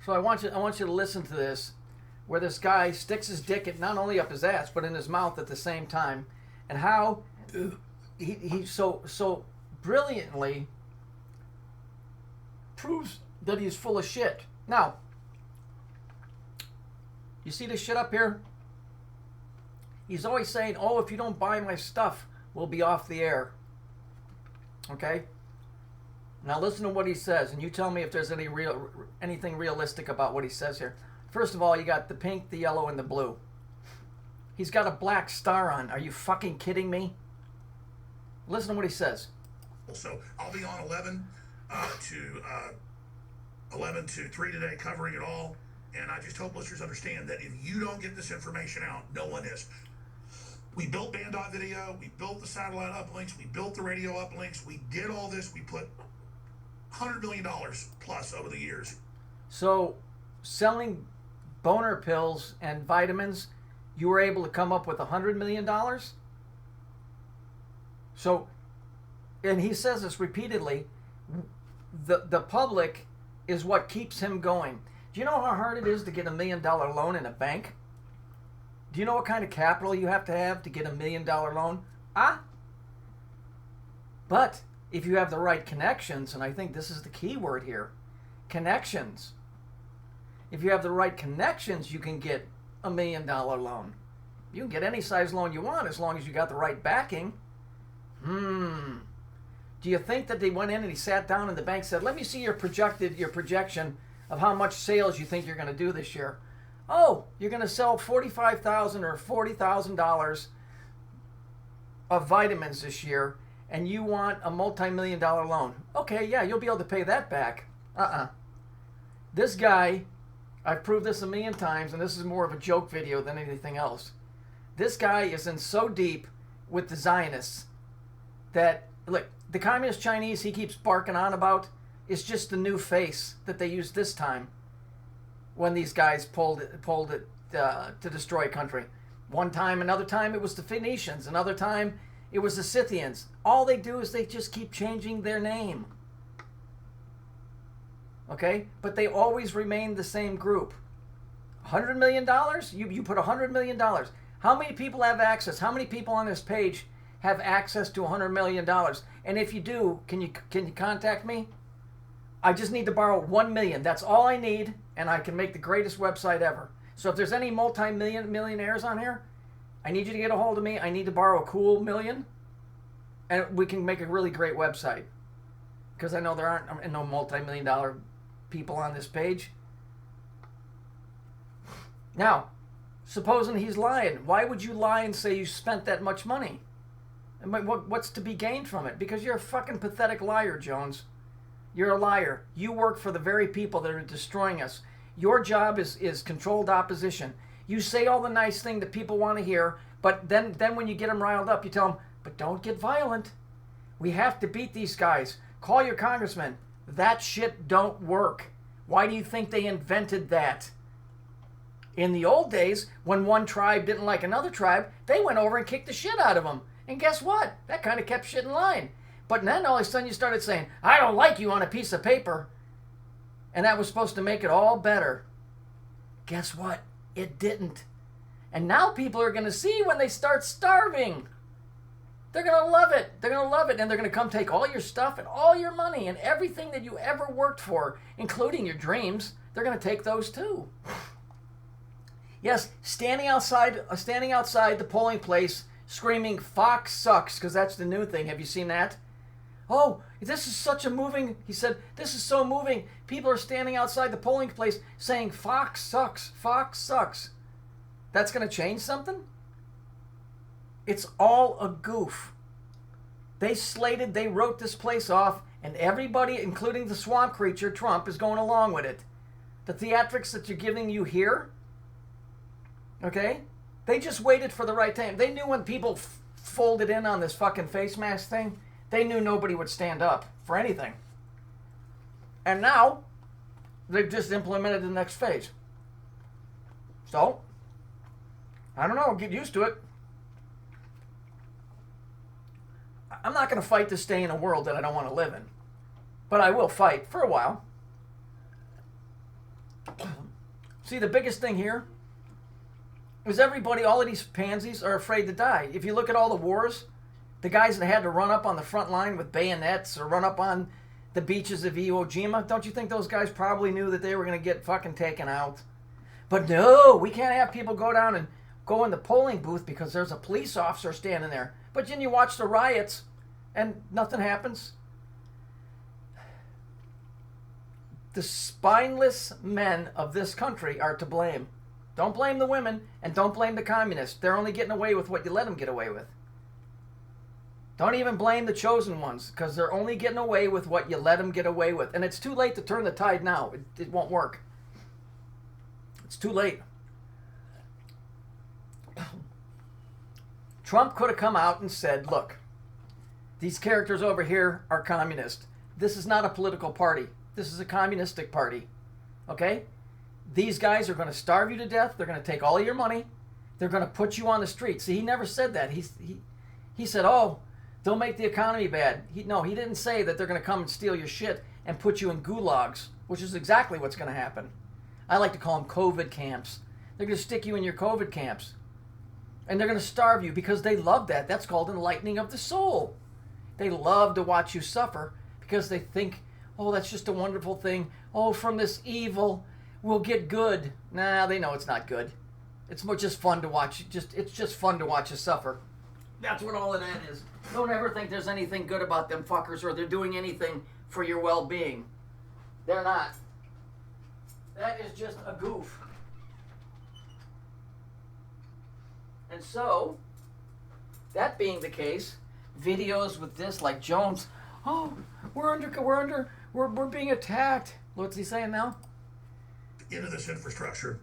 So I want you to listen to this, where this guy sticks his dick at not only up his ass but in his mouth at the same time, and how he so brilliantly proves that he's full of shit. Now, you see this shit up here? He's always saying, "Oh, if you don't buy my stuff, we'll be off the air." Okay? Now listen to what he says, and you tell me if there's anything realistic about what he says here. First of all, you got the pink, the yellow, and the blue. He's got a black star on. Are you fucking kidding me? Listen to what he says. So I'll be on 11 to 3 today, covering it all. And I just hope listeners understand that if you don't get this information out, no one is. We built Band.video, we built the satellite uplinks, we built the radio uplinks, we did all this, we put $100 million plus over the years. So, selling boner pills and vitamins, you were able to come up with $100 million? So, and he says this repeatedly, the public is what keeps him going. Do you know how hard it is to get $1 million loan in a bank? Do you know what kind of capital you have to get $1 million loan? But if you have the right connections, and I think this is the key word here, connections. If you have the right connections, you can get $1 million loan. You can get any size loan you want as long as you got the right backing. Do you think that they went in and he sat down and the bank said, "Let me see your projection of how much sales you think you're going to do this year"? Oh, you're going to sell $45,000 or $40,000 of vitamins this year, and you want a multi-million-dollar loan. Okay, yeah, you'll be able to pay that back. This guy, I've proved this 1,000,000 times, and this is more of a joke video than anything else. This guy is in so deep with the Zionists that, look, the Communist Chinese he keeps barking on about is just the new face that they used this time when these guys pulled it to destroy a country. One time, another time it was the Phoenicians, another time it was the Scythians. All they do is they just keep changing their name. Okay? But they always remain the same group. $100 million? You put $100 million. How many people have access? How many people on this page have access to $100 million? And if you do, can you contact me? I just need to borrow $1 million. That's all I need, and I can make the greatest website ever. So if there's any millionaires on here, I need you to get a hold of me. I need to borrow a cool $1 million, and we can make a really great website. Because I know there aren't no multi-million-dollar people on this page. Now, supposing he's lying, why would you lie and say you spent that much money? And what's to be gained from it? Because you're a fucking pathetic liar, Jones. You're a liar. You work for the very people that are destroying us. Your job is controlled opposition. You say all the nice thing that people want to hear, but then when you get them riled up, you tell them, but don't get violent. We have to beat these guys. Call your congressman. That shit don't work. Why do you think they invented that? In the old days, when one tribe didn't like another tribe, they went over and kicked the shit out of them. And guess what? That kind of kept shit in line. But then all of a sudden you started saying, "I don't like you" on a piece of paper. And that was supposed to make it all better. Guess what? It didn't. And now people are going to see when they start starving. They're going to love it. They're going to love it. And they're going to come take all your stuff and all your money and everything that you ever worked for, including your dreams. They're going to take those too. Yes, standing outside the polling place screaming, "Fox sucks," because that's the new thing. Have you seen that? "Oh, this is such a moving," he said, "this is so moving. People are standing outside the polling place saying, 'Fox sucks, Fox sucks.'" That's going to change something? It's all a goof. They wrote this place off, and everybody, including the swamp creature, Trump, is going along with it. The theatrics that you're giving you here, okay? They just waited for the right time. They knew when people folded in on this fucking face mask thing, they knew nobody would stand up for anything. And now, they've just implemented the next phase. So, I don't know, get used to it. I'm not going to fight to stay in a world that I don't want to live in. But I will fight for a while. See, the biggest thing here is everybody, all of these pansies are afraid to die. If you look at all the wars, the guys that had to run up on the front line with bayonets or run up on the beaches of Iwo Jima, don't you think those guys probably knew that they were going to get fucking taken out? But no, we can't have people go down and go in the polling booth because there's a police officer standing there. But then you watch the riots and nothing happens. The spineless men of this country are to blame. Don't blame the women and don't blame the communists. They're only getting away with what you let them get away with. Don't even blame the chosen ones because they're only getting away with what you let them get away with. And it's too late to turn the tide now. It won't work. It's too late. Trump could have come out and said, look, these characters over here are communist. This is not a political party. This is a communistic party. Okay? These guys are going to starve you to death. They're going to take all of your money. They're going to put you on the street. See, he never said that. He said, oh, they'll make the economy bad. He didn't say that they're going to come and steal your shit and put you in gulags, which is exactly what's going to happen. I like to call them COVID camps. They're going to stick you in your COVID camps. And they're going to starve you because they love that. That's called enlightening of the soul. They love to watch you suffer because they think, oh, that's just a wonderful thing. Oh, from this evil, we'll get good. Nah, they know it's not good. It's just fun to watch. It's just fun to watch you suffer. That's what all of that is. Don't ever think there's anything good about them fuckers or they're doing anything for your well-being. They're not. That is just a goof. And so, that being the case, videos with this like Jones, oh, we're being attacked. What's he saying now? Into this infrastructure,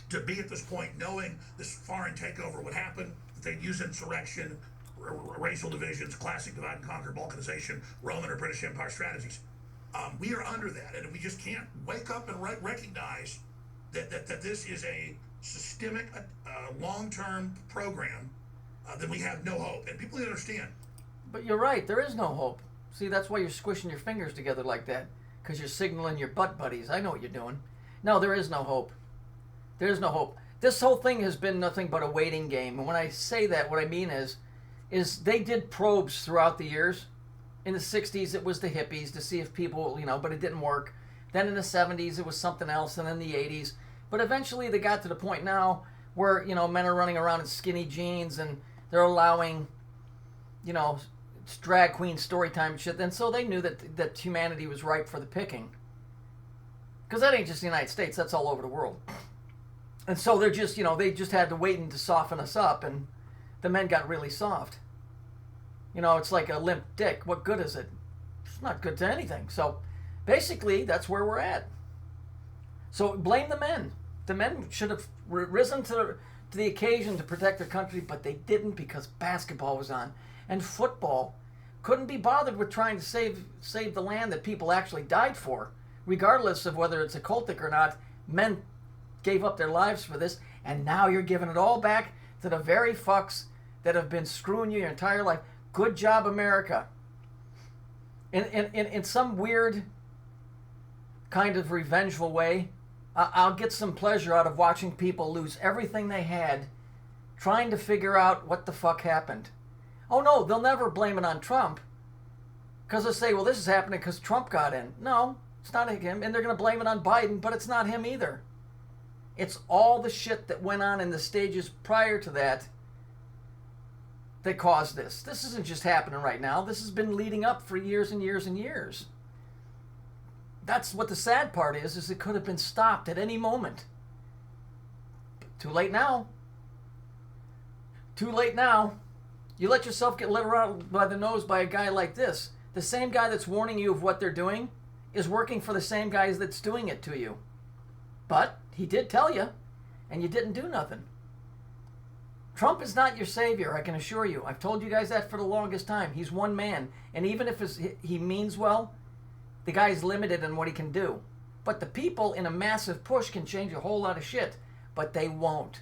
to be at this point knowing this foreign takeover would happen, that they'd use insurrection, racial divisions, classic divide and conquer, balkanization, Roman or British Empire strategies. We are under that, and we just can't wake up and recognize that this is a systemic, long-term program, then we have no hope. And people need to understand. But you're right, there is no hope. See, that's why you're squishing your fingers together like that, because you're signaling your butt buddies. I know what you're doing. No, there is no hope. There is no hope. This whole thing has been nothing but a waiting game. And when I say that, what I mean is they did probes throughout the years. In the 60s, it was the hippies to see if people, but it didn't work. Then in the 70s, it was something else. And in the 80s. But eventually, they got to the point now where, men are running around in skinny jeans and they're allowing, it's drag queen story time and shit. And so they knew that humanity was ripe for the picking. Because that ain't just the United States, that's all over the world. And so they're just, they just had to wait to soften us up, and the men got really soft. It's like a limp dick. What good is it? It's not good to anything. So basically, that's where we're at. So blame the men. The men should have risen to the occasion to protect their country, but they didn't because basketball was on. And football couldn't be bothered with trying to save the land that people actually died for. Regardless of whether it's occultic or not, men gave up their lives for this, and now you're giving it all back to the very fucks that have been screwing you your entire life. Good job, America. In some weird kind of revengeful way, I'll get some pleasure out of watching people lose everything they had trying to figure out what the fuck happened. Oh no, they'll never blame it on Trump because they'll say, well, this is happening because Trump got in. No. It's not him, and they're going to blame it on Biden, but it's not him either. It's all the shit that went on in the stages prior to that caused this. This isn't just happening right now. This has been leading up for years and years and years. That's what the sad part is it could have been stopped at any moment. But too late now. Too late now. You let yourself get led around by the nose by a guy like this. The same guy that's warning you of what they're doing is working for the same guys that's doing it to you. But he did tell you, and you didn't do nothing. Trump is not your savior, I can assure you. I've told you guys that for the longest time. He's one man, and even if he means well, the guy's limited in what he can do. But the people in a massive push can change a whole lot of shit, but they won't.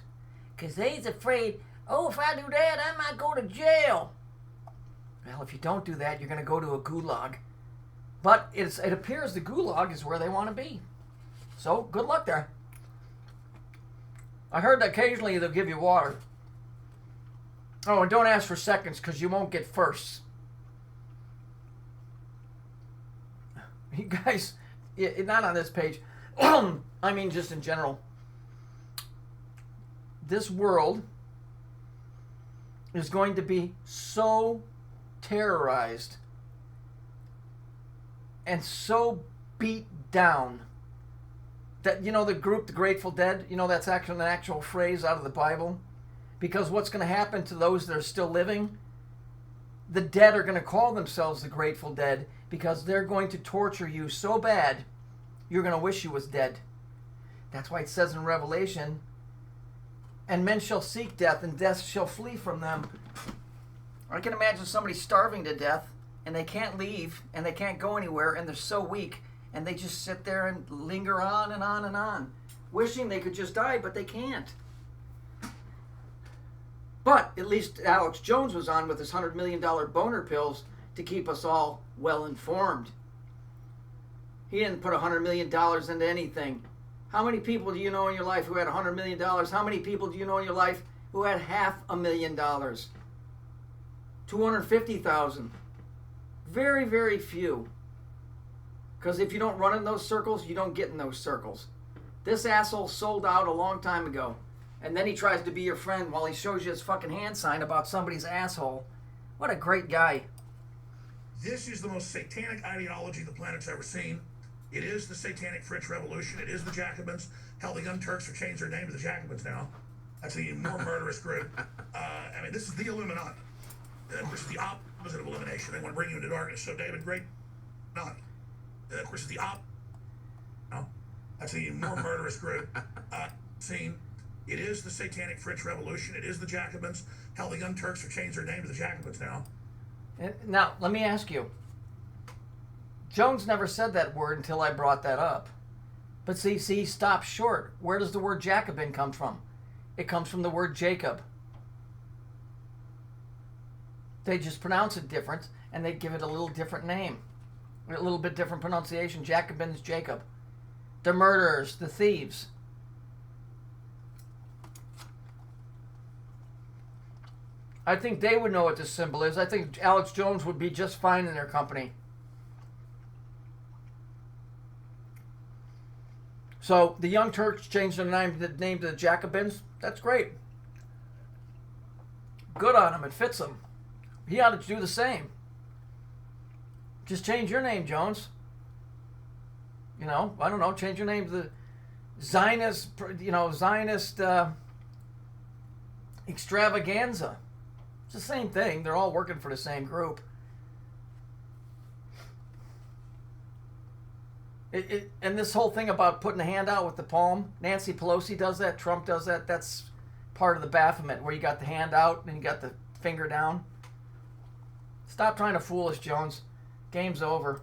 Because they's afraid, oh, if I do that, I might go to jail. Well, if you don't do that, you're going to go to a gulag. But it appears the gulag is where they want to be. So good luck there. I heard that occasionally they'll give you water. Oh, and don't ask for seconds because you won't get firsts. You guys, not on this page. I mean, just in general. This world is going to be so terrorized and so beat down that, you know, the group, the Grateful Dead, you know, that's actually an actual phrase out of the Bible. Because what's going to happen to those that are still living? The dead are going to call themselves the Grateful Dead because they're going to torture you so bad, you're going to wish you was dead. That's why it says in Revelation, and men shall seek death, and death shall flee from them. I can imagine somebody starving to death, and they can't leave, and they can't go anywhere, and they're so weak, and they just sit there and linger on and on and on, wishing they could just die, but they can't. But at least Alex Jones was on with his $100 million boner pills to keep us all well informed. He didn't put $100 million into anything. How many people do you know in your life who had $100 million? How many people do you know in your life who had $500,000? 250,000. Very, very few. Because if you don't run in those circles, you don't get in those circles. This asshole sold out a long time ago. And then he tries to be your friend while he shows you his fucking hand sign about somebody's asshole. What a great guy. This is the most satanic ideology the planet's ever seen. It is the satanic French Revolution. It is the Jacobins. Hell, the Young Turks have changed their name to the Jacobins now. That's an even more murderous group. I mean, this is the Illuminati. Of course, it's the opposite of elimination. They want to bring you into darkness. So, David, great. Not. Of course, it's the opposite. No. That's an even more murderous group. Seen. It is the satanic French Revolution. It is the Jacobins. Hell, the Young Turks have changed their name to the Jacobins now. Now, let me ask you. Jones never said that word until I brought that up. But see, he stopped short. Where does the word Jacobin come from? It comes from the word Jacob. They just pronounce it different, and they give it a little different name. A little bit different pronunciation. Jacobins, Jacob. The murderers, the thieves. I think they would know what this symbol is. I think Alex Jones would be just fine in their company. So the Young Turks changed their name to the Jacobins. That's great. Good on him. It fits him. He ought to do the same. Just change your name, Jones. You know, I don't know. Change your name to the Zionist, Zionist extravaganza. It's the same thing. They're all working for the same group. And this whole thing about putting a hand out with the palm, Nancy Pelosi does that, Trump does that. That's part of the Baphomet, where you got the hand out and you got the finger down. Stop trying to fool us, Jones. Game's over.